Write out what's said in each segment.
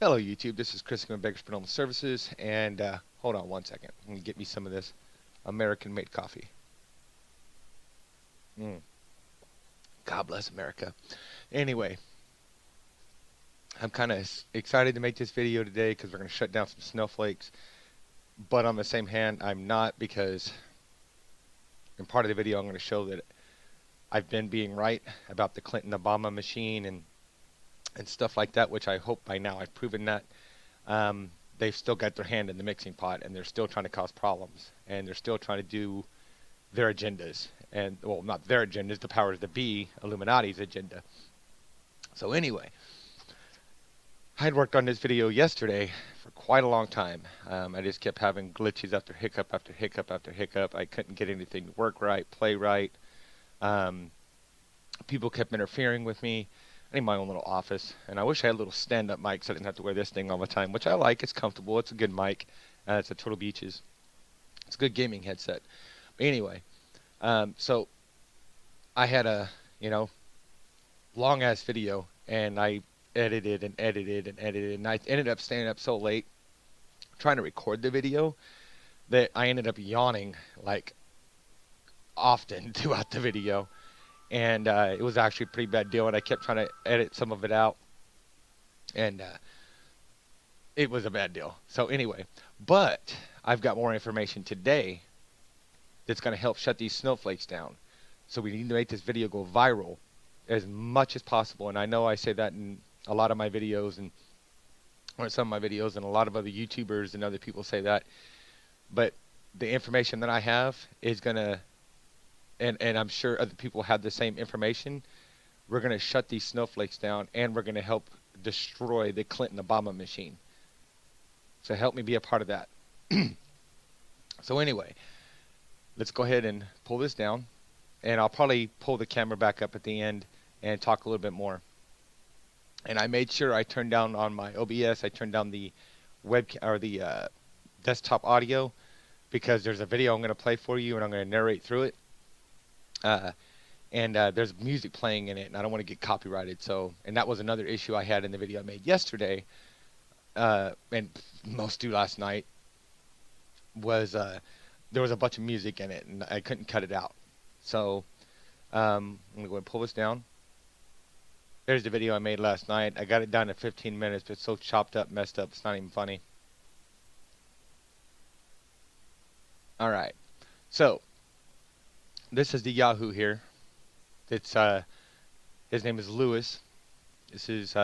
Hello YouTube, this is Chris from Baker's Paranormal Services, and hold on one second. Let me get me some of this American-made coffee. God bless America. Anyway, I'm kind of excited to make this video today because we're going to shut down some snowflakes. But on the same hand, I'm not, because in part of the video I'm going to show that I've been being right about the Clinton-Obama machine and stuff like that, which I hope by now I've proven that. They've still got their hand in the mixing pot, and they're still trying to cause problems, and they're still trying to do their agendas, and well, not their agendas, the powers that be, Illuminati's agenda. So anyway, I had worked on this video yesterday for quite a long time. I just kept having glitches after hiccup after hiccup after hiccup. I couldn't get anything to work right, play right. People kept interfering with me. I need my own little office, and I wish I had a little stand-up mic so I didn't have to wear this thing all the time, which I like. It's comfortable. It's a good mic. It's a Turtle Beaches. It's a good gaming headset. But anyway, so I had a, long-ass video, and I edited and edited and edited, and I ended up staying up so late trying to record the video that I ended up yawning, like, often throughout the video. And it was actually a pretty bad deal, and I kept trying to edit some of it out, and it was a bad deal. So anyway, but I've got more information today that's going to help shut these snowflakes down. So we need to make this video go viral as much as possible, and I know I say that in a lot of my videos, or some of my videos, and a lot of other YouTubers and other people say that, but the information that I have is going to, and I'm sure other people have the same information, we're going to shut these snowflakes down, and we're going to help destroy the Clinton-Obama machine. So help me be a part of that. So anyway, let's go ahead and pull this down, and I'll probably pull the camera back up at the end and talk a little bit more. And I made sure I turned down on my OBS, I turned down the desktop audio, because there's a video I'm going to play for you, and I'm going to narrate through it. There's music playing in it, and I don't want to get copyrighted. So, and that was another issue I had in the video I made yesterday, and most do last night, was there was a bunch of music in it, and I couldn't cut it out. So I'm going to go and pull this down. There's the video I made last night. I got it down to 15 minutes, but it's so chopped up, messed up, it's not even funny. Alright, so this is the Yahoo here. It's his name is Lewis. This is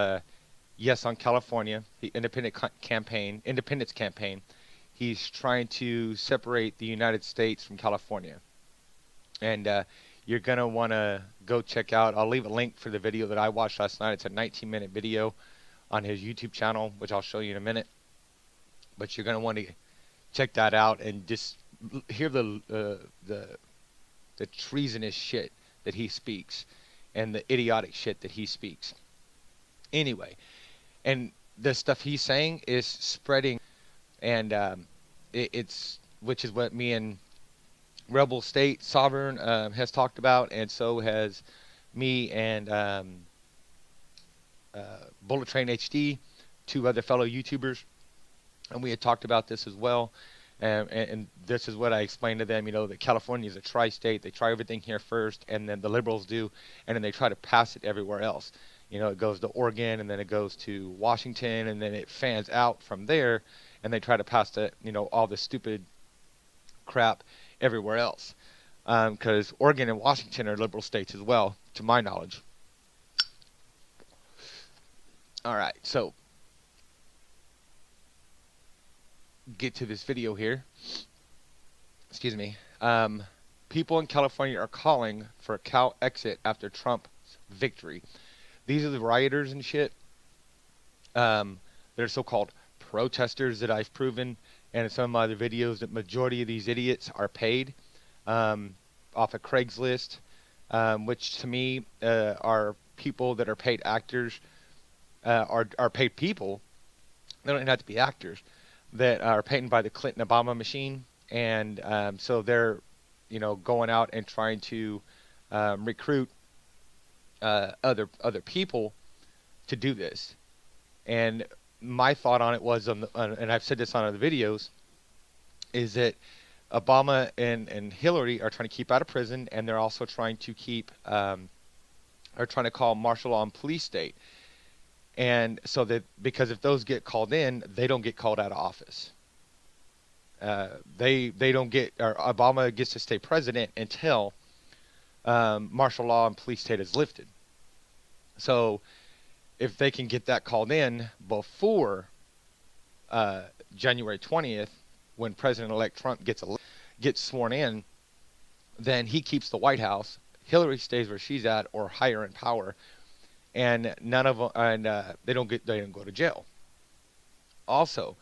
Yes on California, the independence campaign. He's trying to separate the United States from California, and you're gonna want to go check out. I'll leave a link for the video that I watched last night. It's a 19-minute video on his YouTube channel, which I'll show you in a minute. But you're gonna want to check that out and just hear the treasonous shit that he speaks, and the idiotic shit that he speaks. Anyway, and the stuff he's saying is spreading, and it's, which is what me and Rebel State Sovereign has talked about, and so has me and Bullet Train HD, two other fellow YouTubers, and we had talked about this as well. And this is what I explained to them, that California is a tri-state. They try everything here first, and then the liberals do, and then they try to pass it everywhere else. It goes to Oregon, and then it goes to Washington, and then it fans out from there, and they try to pass all the stupid crap everywhere else. Because Oregon and Washington are liberal states as well, to my knowledge. Alright, so get to this video here. Excuse me. People in California are calling for a Cal exit after Trump's victory. These are the rioters and shit. They're so-called protesters that I've proven, and in some of my other videos, that majority of these idiots are paid off of Craigslist, which to me are people that are paid actors, are paid people. They don't have to be actors, that are paid by the Clinton-Obama machine, and so they're, going out and trying to recruit other people to do this. And my thought on it was, and I've said this on other videos, is that Obama and Hillary are trying to keep out of prison, and they're also trying to are trying to call martial law and police state. And so that, because if those get called in, they don't get called out of office. They don't get, or Obama gets to stay president until martial law and police state is lifted. So if they can get that called in before January 20th, when President-elect Trump gets sworn in, then he keeps the White House. Hillary stays where she's at or higher in power, and none of them, and they don't go to jail. Also,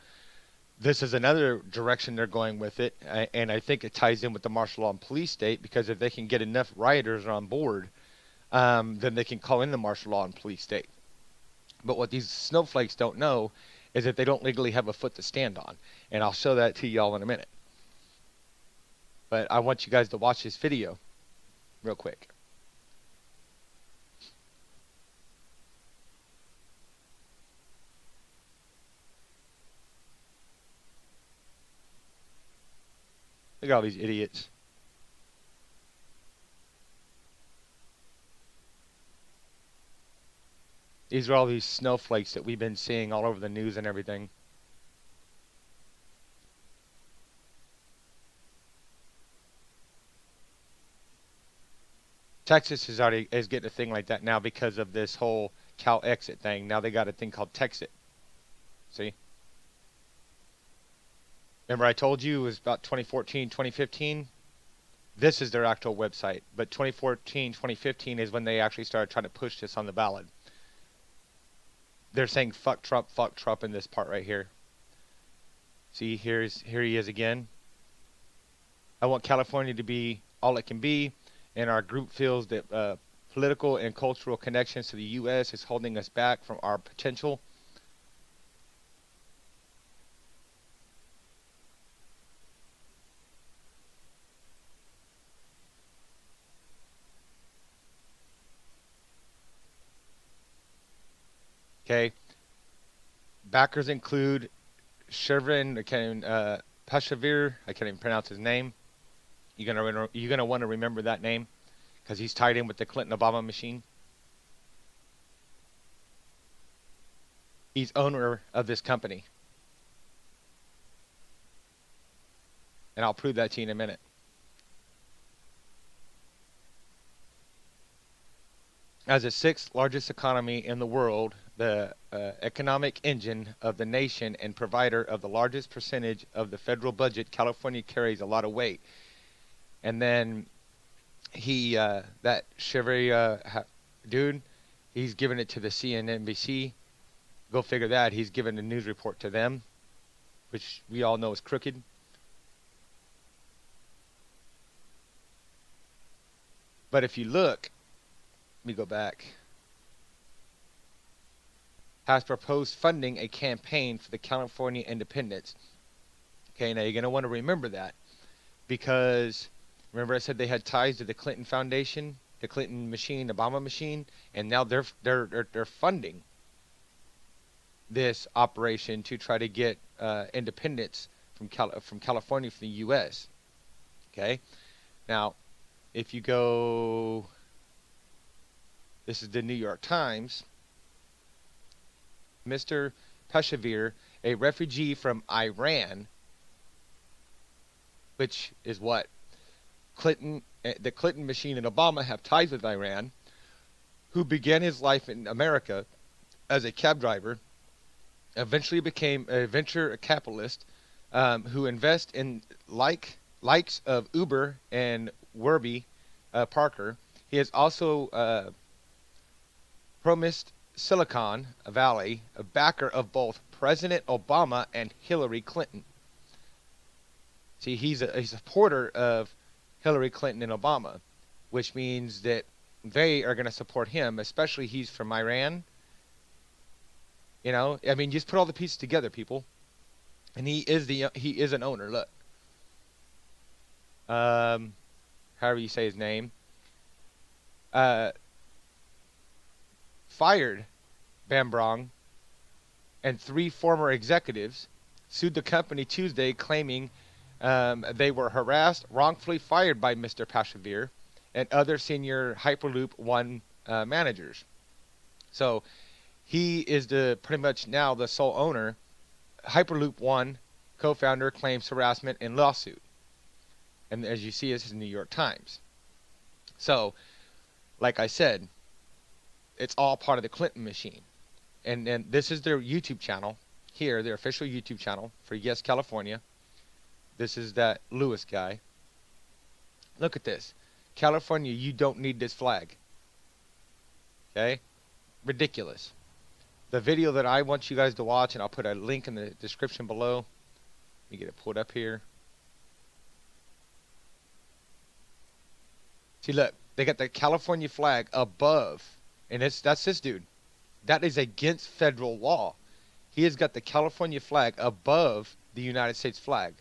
this is another direction they're going with it, and I think it ties in with the martial law and police state, because if they can get enough rioters on board, then they can call in the martial law and police state. But what these snowflakes don't know is that they don't legally have a foot to stand on, and I'll show that to y'all in a minute. But I want you guys to watch this video real quick. Look at all these idiots. These are all these snowflakes that we've been seeing all over the news and everything. Texas is getting a thing like that now because of this whole Cal exit thing. Now they got a thing called Texit. See? Remember I told you it was about 2014, 2015? This is their actual website. But 2014, 2015 is when they actually started trying to push this on the ballot. They're saying fuck Trump in this part right here. See, here he is again. I want California to be all it can be, and our group feels that political and cultural connections to the U.S. is holding us back from our potential. Okay. Backers include Shervin Peshavir. I can't even pronounce his name. You're gonna want to remember that name because he's tied in with the Clinton-Obama machine. He's owner of this company, and I'll prove that to you in a minute. As the sixth largest economy in the world, the economic engine of the nation and provider of the largest percentage of the federal budget, California carries a lot of weight. And then that Chevy dude, he's giving it to the CNBC. Go figure that. He's giving a news report to them, which we all know is crooked. But if you look, let me go back. Has proposed funding a campaign for the California independence. Okay, now you're going to want to remember that because remember I said they had ties to the Clinton Foundation, the Clinton machine, Obama machine, and now they're funding this operation to try to get independence from California from the U.S. Okay, now if you go, this is the New York Times. Mr. Peshavir, a refugee from Iran, which is what the Clinton machine and Obama have ties with Iran, who began his life in America as a cab driver, eventually became a venture capitalist who invests in likes of Uber and Warby Parker. He has also promised Silicon Valley, a backer of both President Obama and Hillary Clinton. See, he's a supporter of Hillary Clinton and Obama, which means that they are going to support him, especially he's from Iran. You know, I mean, just put all the pieces together, people. And he is an owner. Look, however you say his name. Fired Bambrong and 3 former executives sued the company Tuesday, claiming they were harassed, wrongfully fired by Mr. Pashivir and other senior Hyperloop One managers. So he is pretty much now the sole owner. Hyperloop One co-founder claims harassment in lawsuit. And as you see, this is the New York Times. So, like I said, it's all part of the Clinton machine. And this is their YouTube channel here, their official YouTube channel for Yes California. This is that Lewis guy. Look at this. California, you don't need this flag. Okay? Ridiculous. The video that I want you guys to watch, and I'll put a link in the description below. Let me get it pulled up here. See, look. They got the California flag above. And that's this dude. That is against federal law. He has got the California flag above the United States flag.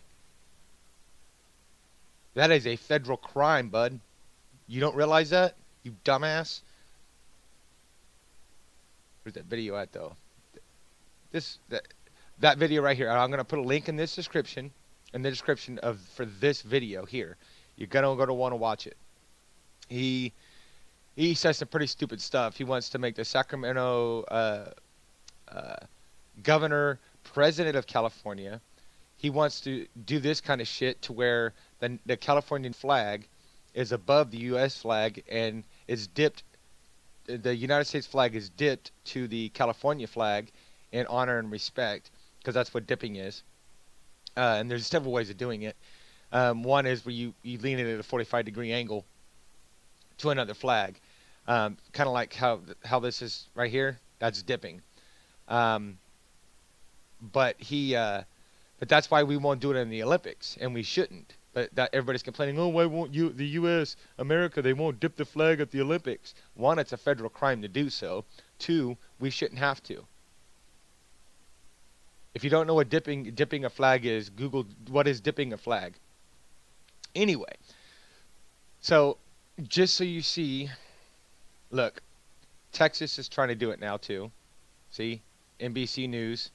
That is a federal crime, bud. You don't realize that? You dumbass. Where's that video at, though? That video right here. I'm going to put a link in this description, for this video here. You're going to want to watch it. He says some pretty stupid stuff. He wants to make the Sacramento governor president of California. He wants to do this kind of shit to where the Californian flag is above the U.S. flag and is dipped. The United States flag is dipped to the California flag in honor and respect, because that's what dipping is. And there's several ways of doing it. One is where you lean it at a 45-degree angle to another flag, kind of like how this is right here. That's dipping. But that's why we won't do it in the Olympics, and we shouldn't. But that everybody's complaining, oh, why won't the U.S., America, they won't dip the flag at the Olympics? One, it's a federal crime to do so. Two, we shouldn't have to. If you don't know what dipping a flag is, Google what is dipping a flag. Anyway, so just so you see, look, Texas is trying to do it now too. See, NBC News.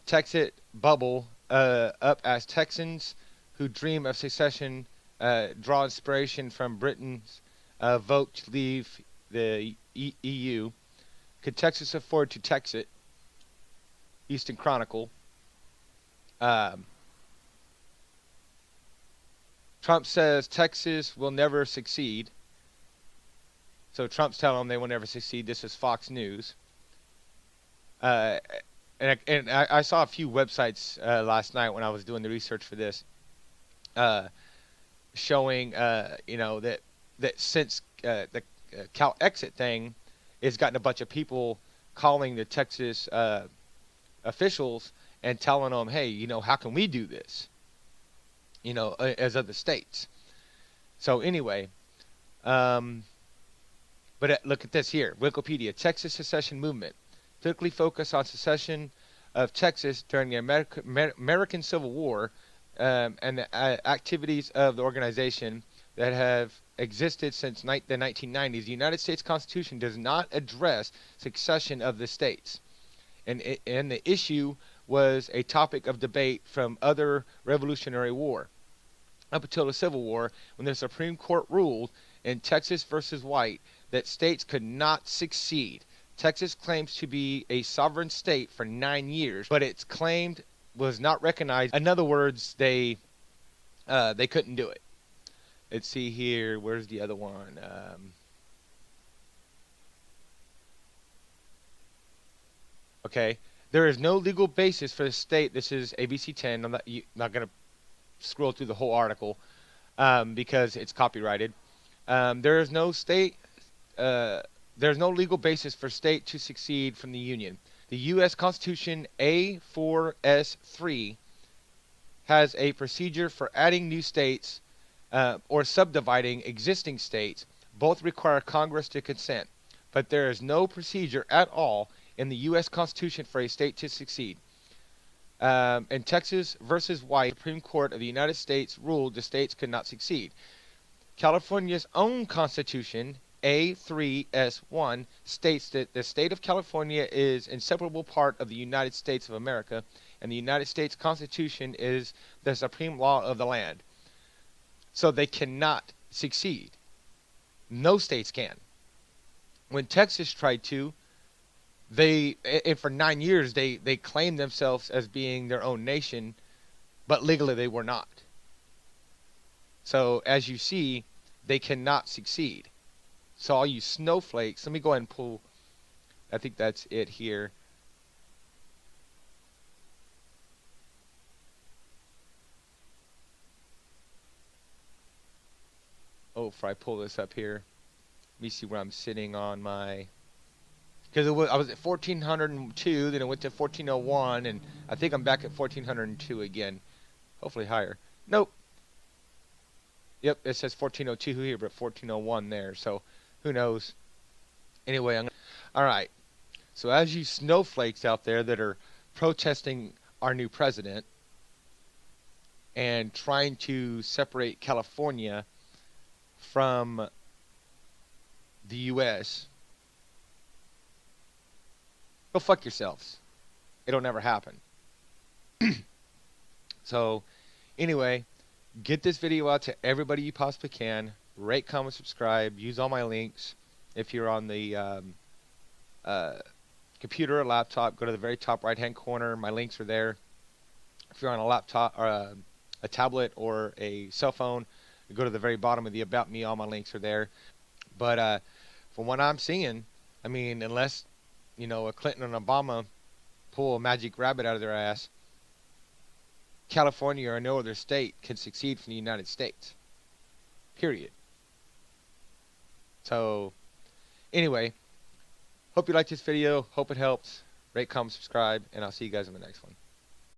Texas bubble up as Texans who dream of secession draw inspiration from Britain's vote to leave the EU. Could Texas afford to tax it? Eastern Chronicle. Trump says Texas will never succeed. So Trump's telling them they will never succeed. This is Fox News. And I saw a few websites last night when I was doing the research for this, showing that since the Cal exit thing, it's gotten a bunch of people calling the Texas officials and telling them, hey, how can we do this? As other states. So anyway, but look at this here. Wikipedia, Texas secession movement. Politically focused on secession of Texas during the American Civil War and the activities of the organization that have existed since the 1990s. The United States Constitution does not address succession of the states. And the issue was a topic of debate from other Revolutionary War up until the Civil War, when the Supreme Court ruled in Texas versus White that states could not succeed. Texas claims to be a sovereign state for 9 years, but its claimed was not recognized. In other words, they couldn't do it. Let's see here. Where's the other one? Okay. There is no legal basis for the state. This is ABC 10. I'm not going to scroll through the whole article because it's copyrighted. There is no state. There's no legal basis for state to succeed from the Union. The U.S. Constitution A4S3 has a procedure for adding new states or subdividing existing states. Both require Congress to consent, but there is no procedure at all in the U.S. Constitution for a state to succeed. In Texas versus White, the Supreme Court of the United States ruled the states could not succeed. California's own constitution A3S1 states that the state of California is an inseparable part of the United States of America, and the United States Constitution is the supreme law of the land. So they cannot succeed. No states can. When Texas tried to, and for 9 years they claimed themselves as being their own nation, but legally they were not. So as you see, they cannot succeed. So all you snowflakes, let me go ahead and pull, I think that's it here. Oh, if I pull this up here, let me see where I'm sitting on my, because I was at 1402, then it went to 1401, and I think I'm back at 1402 again. Hopefully higher. Nope. Yep, it says 1402 here, but 1401 there, so who knows. Anyway, all right. So as you snowflakes out there that are protesting our new president and trying to separate California from the U.S., go fuck yourselves. It'll never happen. So, anyway, get this video out to everybody you possibly can. Rate, comment, subscribe. Use all my links. If you're on the computer or laptop, go to the very top right-hand corner. My links are there. If you're on a laptop or a tablet or a cell phone, go to the very bottom of the About Me. All my links are there. But from what I'm seeing, I mean, unless, you know, a Clinton and Obama pull a magic rabbit out of their ass, California or no other state can succeed from the United States. Period. So, anyway, hope you liked this video. Hope it helps. Rate, comment, subscribe, and I'll see you guys in the next one.